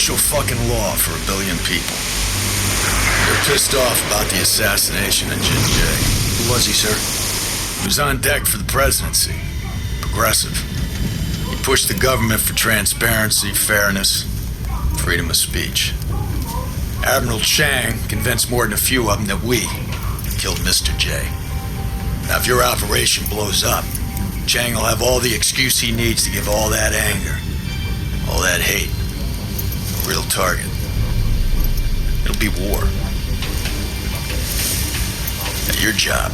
Martial fucking law for 1 billion people. They're pissed off about the assassination of Jin Jay. Who was he, sir? He was on deck for the presidency. Progressive. He pushed the government for transparency, fairness, freedom of speech. Admiral Chang convinced more than a few of them that we killed Mr. J. Now, if your operation blows up, Chang will have all the excuse he needs to give all that anger, all that hate, a real target. It'll be war. Now, your job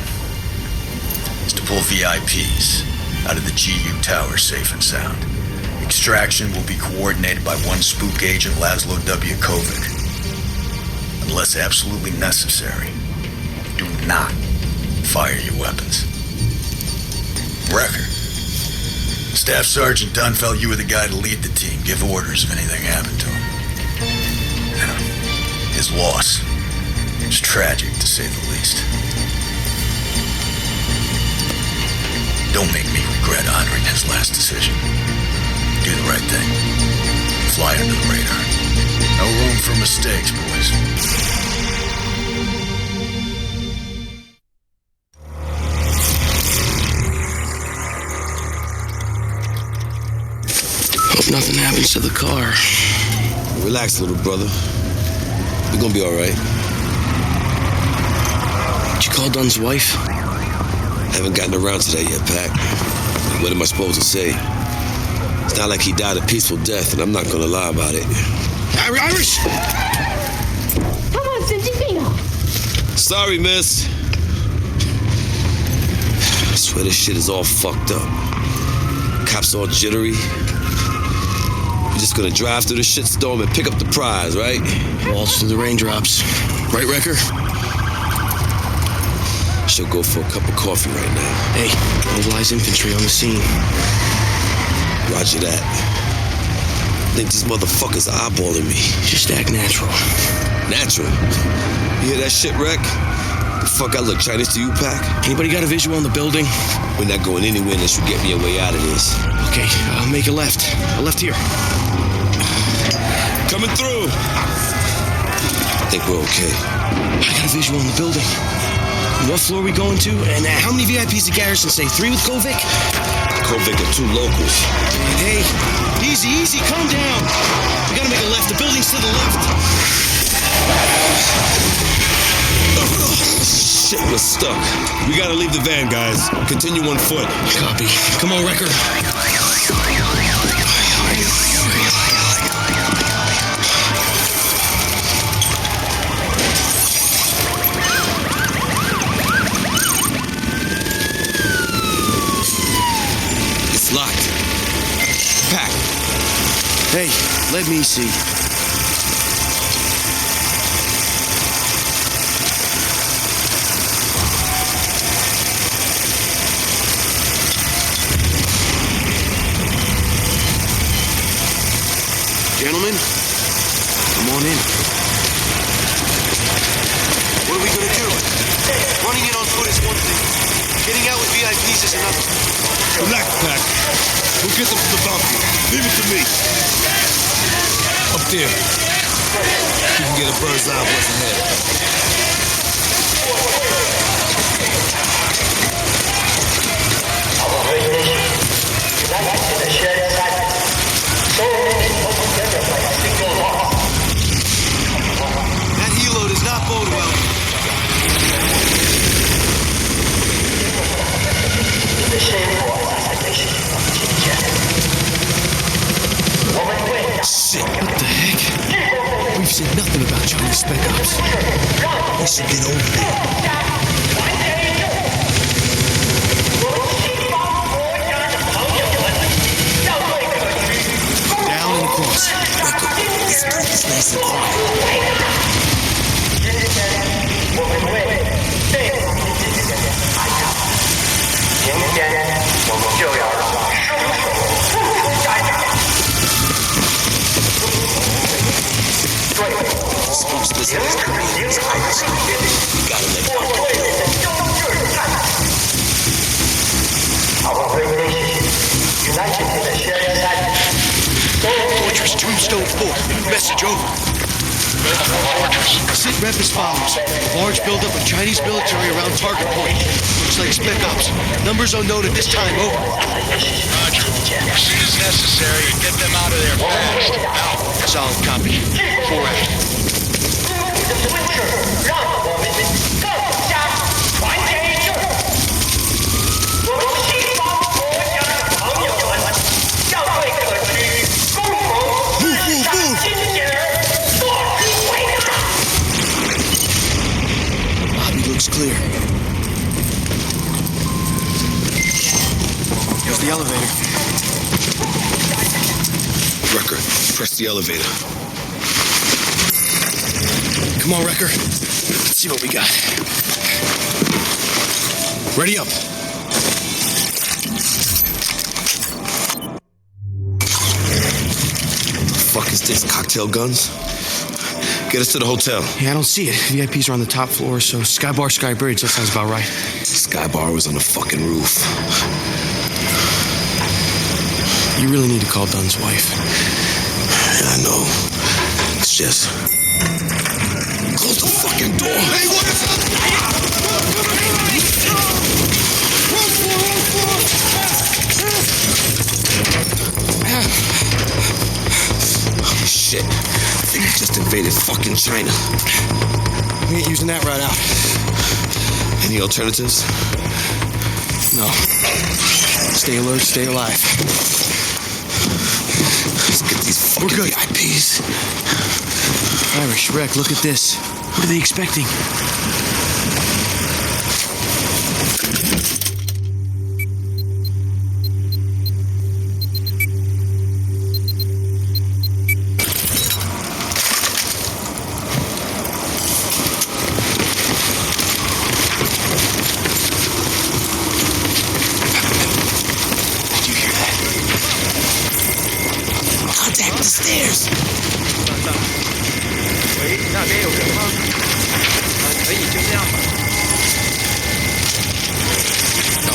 is to pull VIPs out of the GU tower safe and sound. Extraction will be coordinated by one spook agent, Laszlo W. Kovic. Unless absolutely necessary, do not fire your weapons. Wrecker. Staff Sergeant Dunn felt you were the guy to lead the team, give orders if anything happened to him. His loss is tragic, to say the least. Don't make me regret honoring his last decision. Do the right thing. Fly under the radar. No room for mistakes, boys. Hope nothing happens to the car. Relax, little brother. We're gonna be all right. Did you call Dunn's wife? Haven't gotten around to that yet, Pac. What am I supposed to say? It's not like he died a peaceful death, and I'm not gonna lie about it. Irish! Sorry, miss. I swear this shit is all fucked up. Cops all jittery. We're just gonna drive through the shitstorm and pick up the prize, right? Waltz through the raindrops. Right, Wrecker? She'll go for a cup of coffee right now. Hey, mobilize infantry on the scene. Roger that. I think these motherfuckers are eyeballing me. Just act natural. Natural? You hear that shit, Rec? The fuck I look Chinese to you, Pac? Anybody got a visual on the building? We're not going anywhere unless you get me a way out of this. Okay, make a left. A left here. Coming through. I think we're okay. I got a visual on the building. What floor are we going to? And how many VIPs did Garrison say? 3 with Kovic? Kovic and 2 locals. Hey, easy, calm down. We gotta make a left. The building's to the left. Shit, we're stuck. We gotta leave the van, guys. Continue on foot. Copy. Come on, Wrecker. It's locked. Pac. Hey, let me see. Gentlemen, come on in. What are we gonna do? Running in on foot is one thing. Getting out with VIPs is another. Relax, Pac. We'll get them from the balcony. Leave it to me. Up there. You can get a bird's eye of what's ahead. That helo does not bode well. Shit. What the heck? We've said nothing about Chinese spec ops. We should get over there. Down and across. Let's do this nice and quiet. Spooks listen to Koreans. We gotta let one go. Fortress Tombstone 4. Message over. Sit rep as follows. Large buildup of Chinese military around target point. Looks like spec ops. Numbers unknown at this time, over. Roger. As soon as necessary, get them out of there fast. Out. Solid copy. 4 out. 让我们更加团结一致。我们西方国家的朋友们要对这个区域共同日上今日做出回答。Lobby looks clear. Here's the elevator. Wrecker, press the elevator. Come on, Wrecker. Let's see what we got. Ready up. Fuck is this? Cocktail guns? Get us to the hotel. Yeah, I don't see it. VIPs are on the top floor, so Sky Bar, Sky Bridge. That sounds about right. Sky Bar was on the fucking roof. You really need to call Dunn's wife. Yeah, I know. It's just... Close the fucking door. Hey, what is up? Oh, shit. I think we just invaded fucking China. We ain't using that right out. Any alternatives? No. Stay alert, stay alive. Let's get these fucking VIPs. Irish, Rec, look at this. What are they expecting? Did you hear that? Contact the stairs. 喂，那边有人吗？可以就这样吧。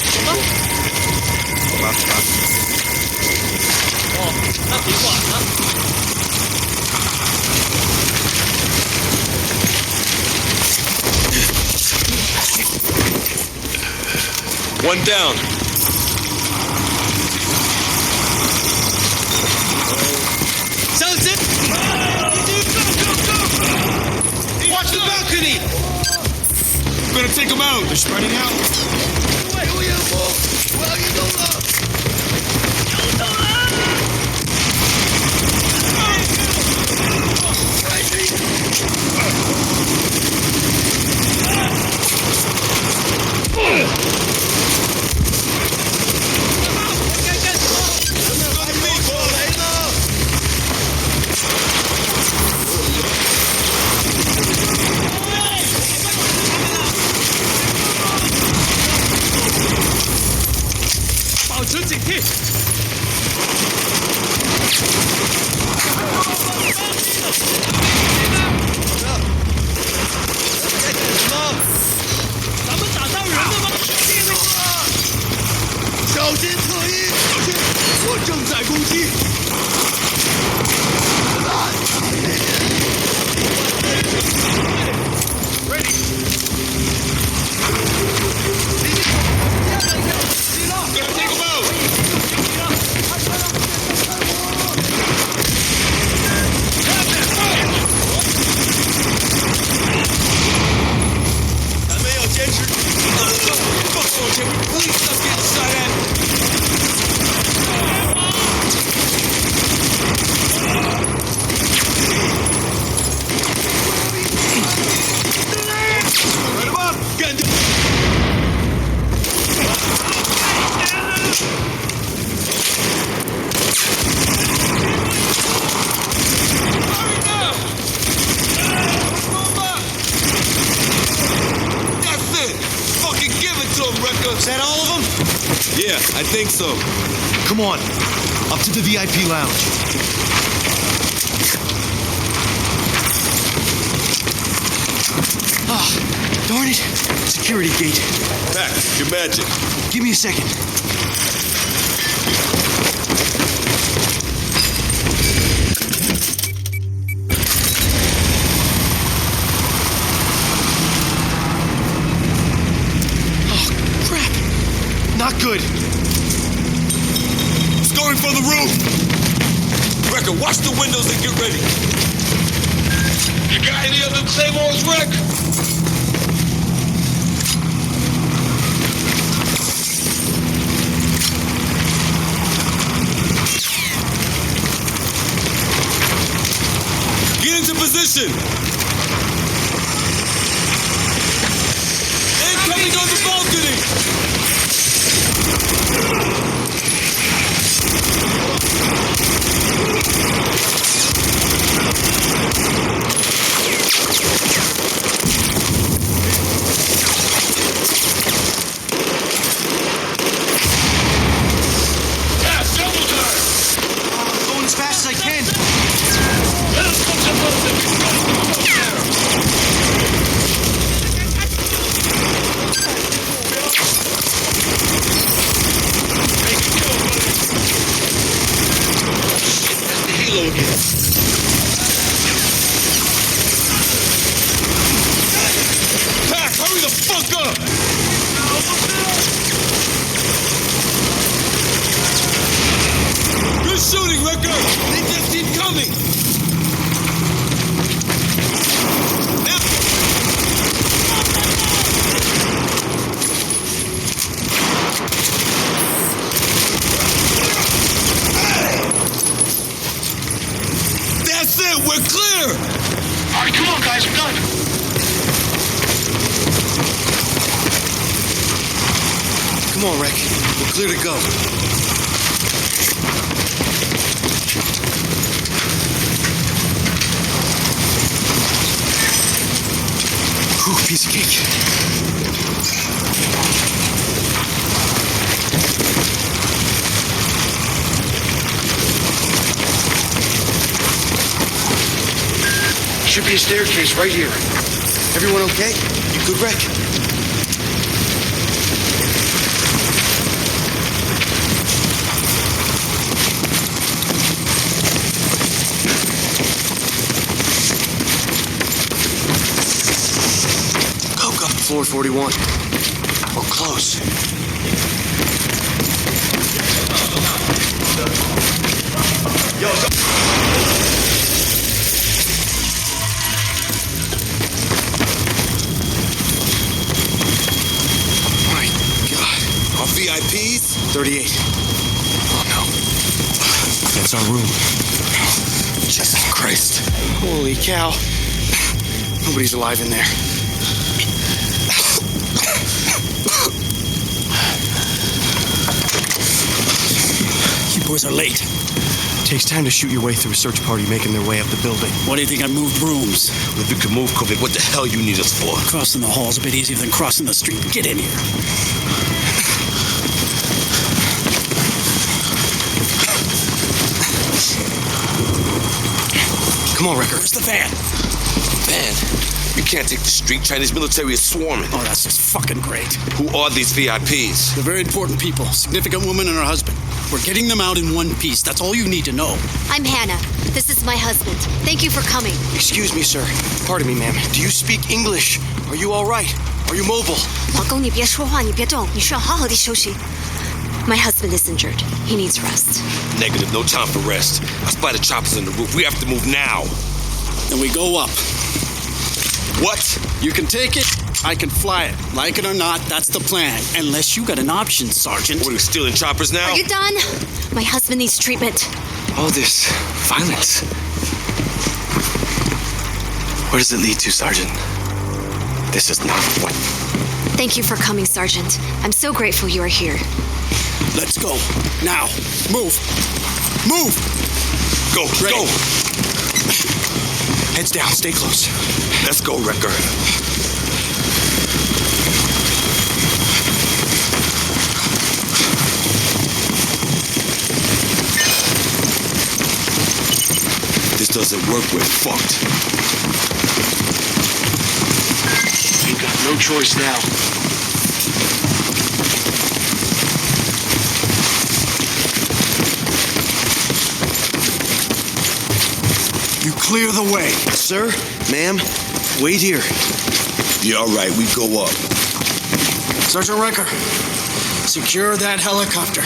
什么？好吧，好吧。哦，那别管了。One down. Watch the balcony! We're gonna take them out. They're spreading out. Is that all of them? Yeah, I think so. Come on. Up to the VIP lounge. Ah, darn it. Security gate. Pack, your magic. Give me a second. for the roof! Wrecker, watch the windows and get ready. You got any other claymores, Wreck? Get into position! Incoming on the balcony! Going as fast as I can. That's the halo again. Pack, hurry the fuck up! Good shooting, Wrecker! They just keep coming! Now! That's it! We're clear! All right, come on, guys, we're done. Come on, Rick. We're clear to go. Whew, piece of cake. Should be a staircase right here. Everyone okay? You good, Rick? Go. Floor 41. We're close. My God. Our VIPs? 38. Oh, no. That's our room. Jesus Christ. Holy cow. Nobody's alive in there. You boys are late. Takes time to shoot your way through a search party making their way up the building. Why do you think I moved rooms? If you can move, Kovic, what the hell you need us for? Crossing the hall's a bit easier than crossing the street. Get in here. Come on, Wrecker. Where's the van? Man, you can't take the street. Chinese military is swarming. Oh, that's just fucking great. Who are these VIPs? They're very important people. Significant woman and her husband. We're getting them out in one piece. That's all you need to know. I'm Hannah. This is my husband. Thank you for coming. Excuse me, sir. Pardon me, ma'am. Do you speak English? Are you all right? Are you mobile? 老公，你别说话，你别动，你需要好好地休息。My husband is injured. He needs rest. Negative, no time for rest. I spy the choppers on the roof. We have to move now. Then we go up. What? You can take it. I can fly it. Like it or not, that's the plan. Unless you got an option, Sergeant. What, are we stealing choppers now? Are you done? My husband needs treatment. All this violence. Where does it lead to, Sergeant? This is not what... Thank you for coming, Sergeant. I'm so grateful you are here. Let's go. Now. Move. Move! Go, Ready. go! Heads down, stay close. Let's go, Wrecker. This doesn't work, we're fucked. We've got no choice now. You clear the way. Sir, ma'am, wait here. Yeah, all right, we go up. Sergeant Riker, secure that helicopter.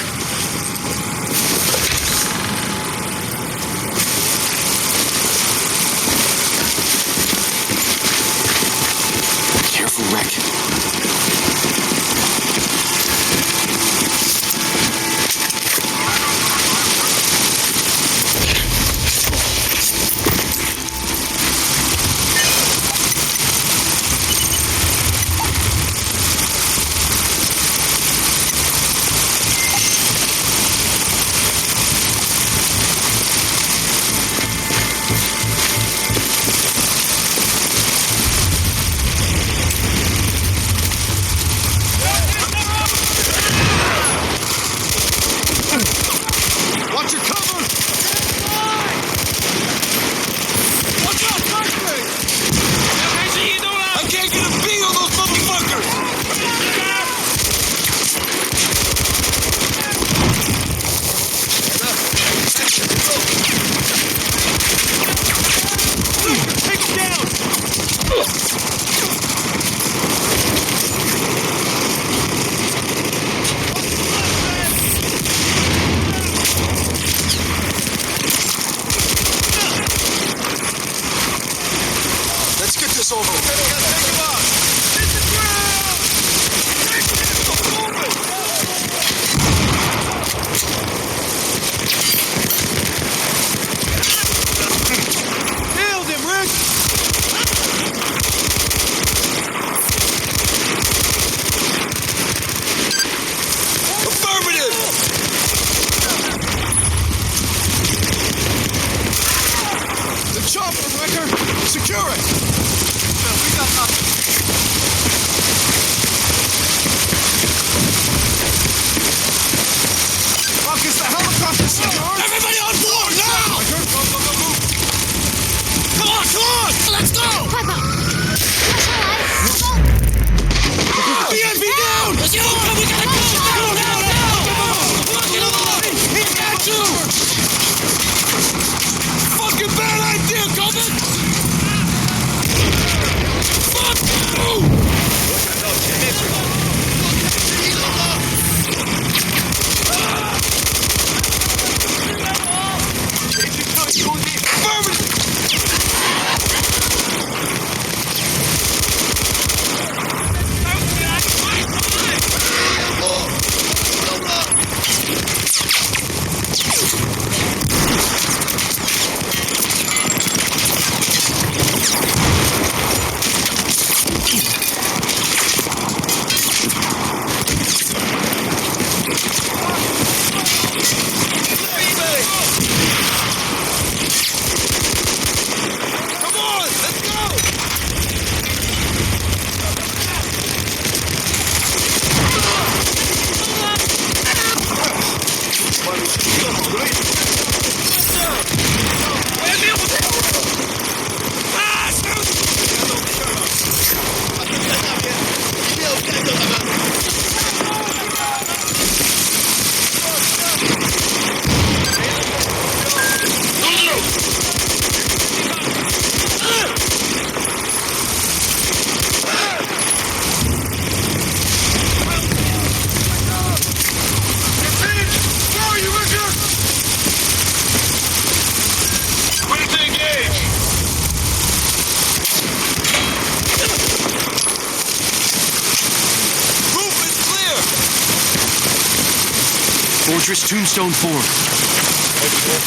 Fortress Tombstone 4.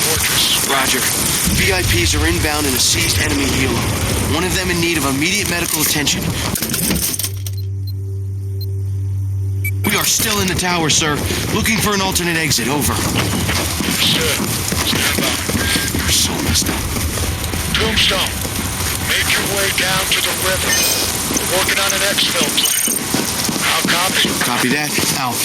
Fortress. Roger. VIPs are inbound in a seized enemy helo. One of them in need of immediate medical attention. We are still in the tower, sir. Looking for an alternate exit. Over. Understood. Stand by. You're so messed up. Tombstone, make your way down to the river. We're working on an exfil plan. I'll copy. Copy that. Out.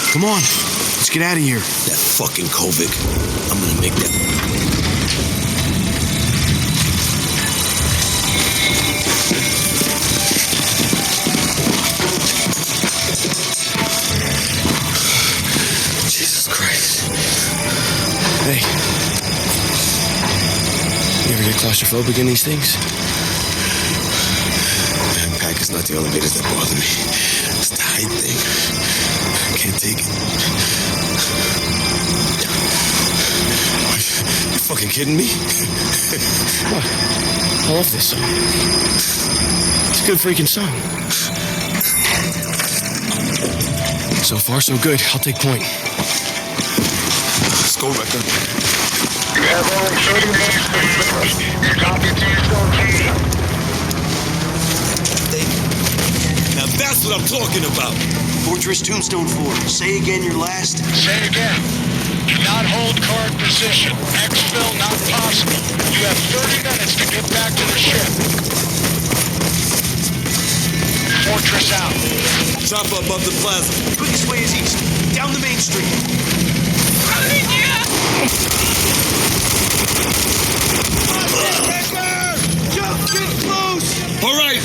Come on. Let's get out of here. That fucking Kovic. I'm gonna make that. Jesus Christ. Hey. You ever get claustrophobic in these things? Backpack is not the elevators that bother me. It's the height thing. I can't take it. You fucking kidding me? What? I love this song. It's a good freaking song. So far, so good. I'll take point. Let's go, Rector. You have only 30 minutes to finish. Copy to your location. Now that's what I'm talking about. Fortress Tombstone 4. Say again your last. Say again. Do not hold current position. Exfil not possible. You have 30 minutes to get back to the ship. Fortress out. Chopper above the plaza. Quickest way is east. Down the main street. Just get close! All right!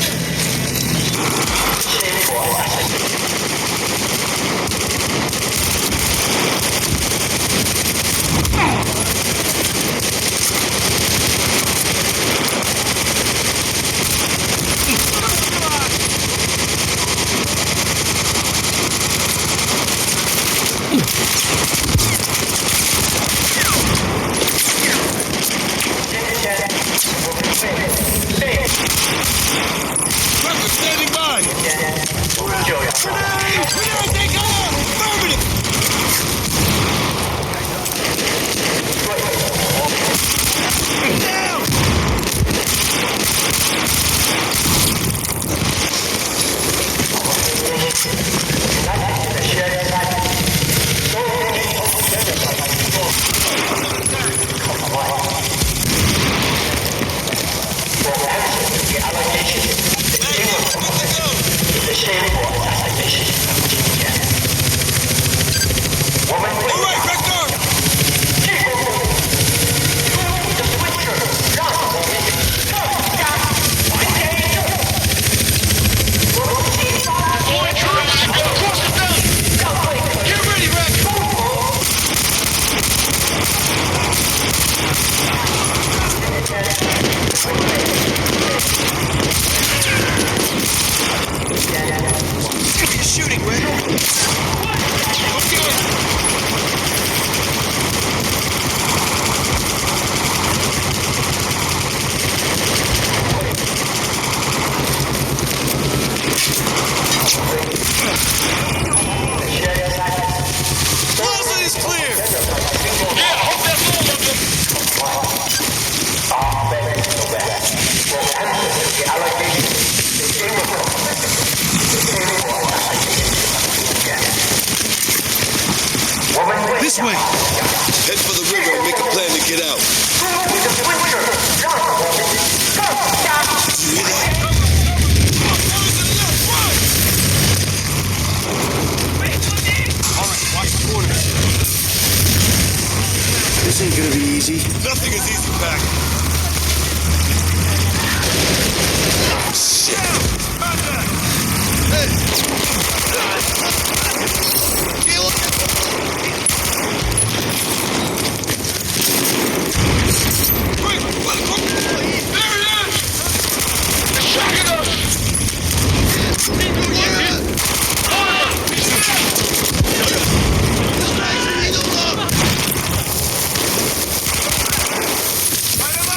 Trevor, standing by! Grenade! Grenade, take on! Affirmative! Down! All right, Rector! Get ready, Rector! You're shooting, Red. Plaza is clear! Yeah, hope that's all of them. This way. Head for the river and make a plan to get out. All right, watch the corners. This ain't gonna be easy. Nothing is easy back. Fight him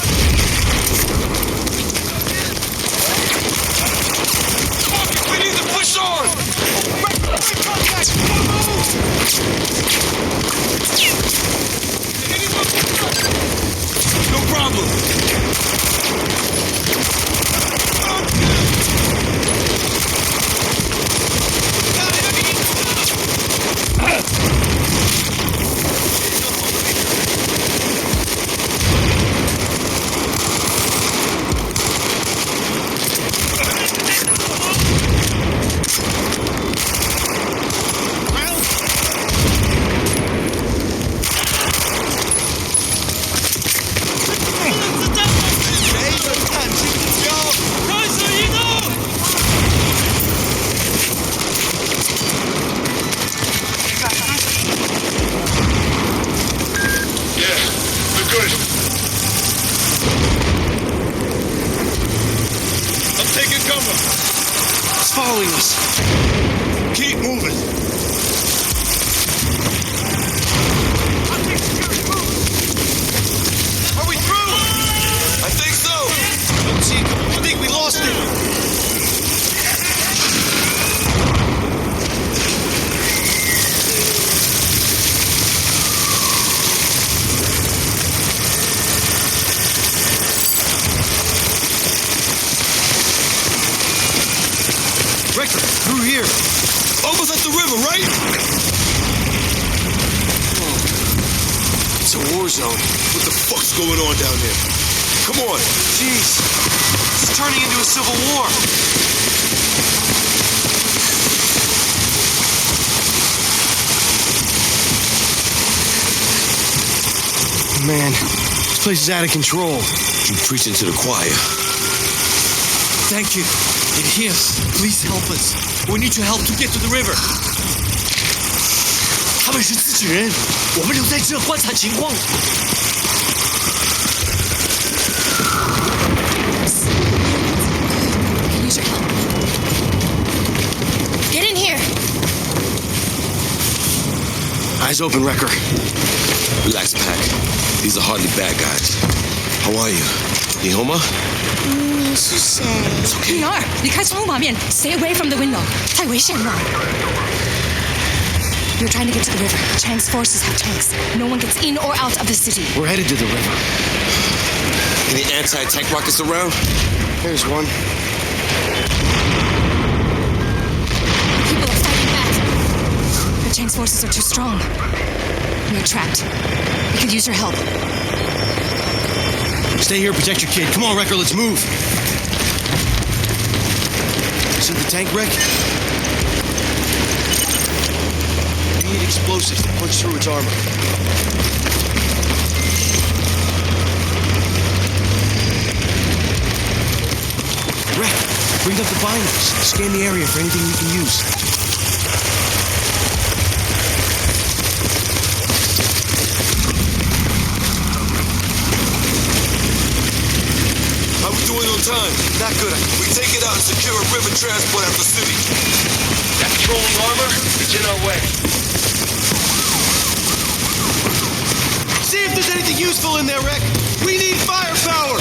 right? It's a war zone. What the fuck's going on down there? Come on. Jeez. It's turning into a civil war. Man, this place is out of control. You're preaching to the choir. Thank you. And here, please help us. We need your help to get to the river. 他们是自己人，我们留在这观察情况。Can use your help. Get in here. Eyes open, Wrecker. Relax, Pac. These are hardly bad guys. How are you? 你好吗？你是谁？ 女儿，离开窗户旁边 ，Stay away from the window， 太危险了。You're trying to get to the river. Chang's forces have tanks. No one gets in or out of the city. We're headed to the river. Any anti-tank rockets around? Here's one. People are fighting back. The Chang's forces are too strong. We're trapped. We could use your help. Stay here, protect your kid. Come on, Wrecker, let's move. See the tank wreck? We need explosives to punch through its armor. Wreck, bring up the binocs. Scan the area for anything we can use. How we doing on time? Not good. We take it out and secure a river transport out the city. That patrolling armor is in our way. See if there's anything useful in there, Wreck. We need firepower.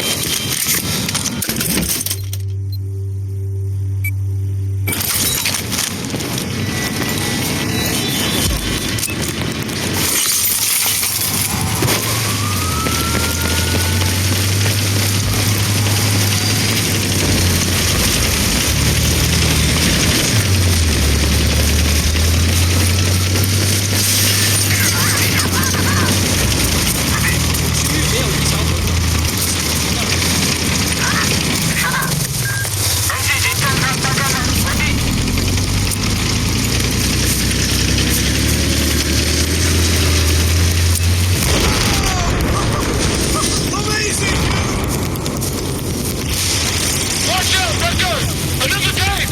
Watch out, Wrecker! Another tank!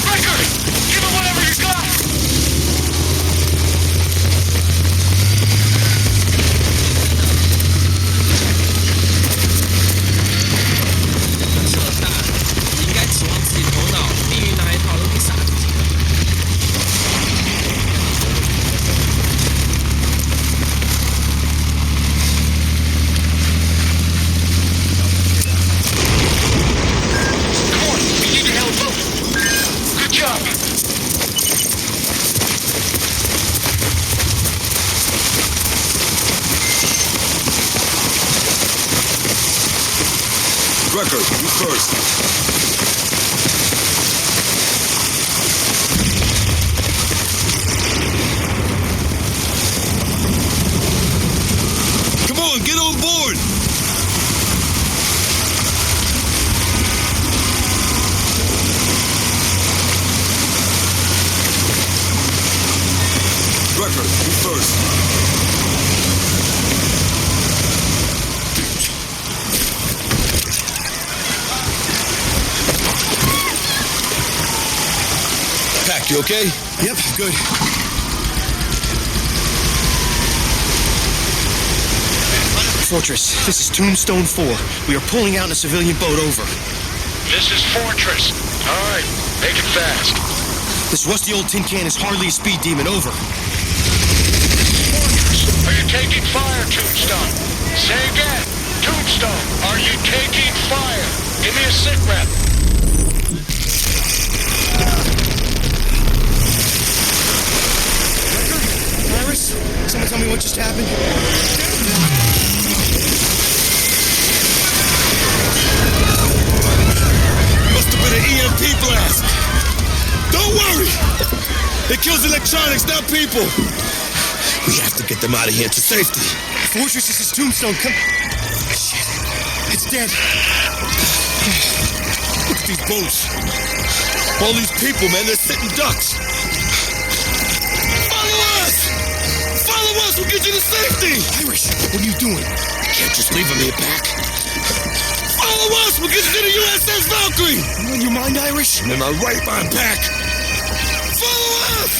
Wrecker! Give it whatever you got! Come on, we need your help. Good job. Wrecker, you first. Come on, get on board! Wrecker, you first. Pac, you okay? Yep, good. Fortress, this is Tombstone 4. We are pulling out in a civilian boat over. This is Fortress. All right, make it fast. This rusty old tin can is hardly a speed demon, over. Fortress, are you taking fire, Tombstone? Say again. Tombstone, are you taking fire? Give me a sit rep. Virus? EMP blast. Don't worry. It kills electronics, not people. We have to get them out of here to safety. Fortress is his tombstone. Come. Shit. It's dead. Look at these boats. All these people, man, they're sitting ducks. Follow us! Follow us, we'll get you to safety! Irish, what are you doing? I can't just leave them here back. Follow us, we'll get you to the USS Valkyrie! You on your mind, Irish? I'm in my right mind back. Follow us!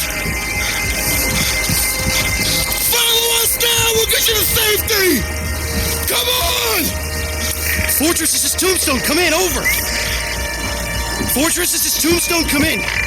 Follow us now, we'll get you to safety! Come on! Fortress is his tombstone. Come in, over. Fortress is his tombstone. Come in.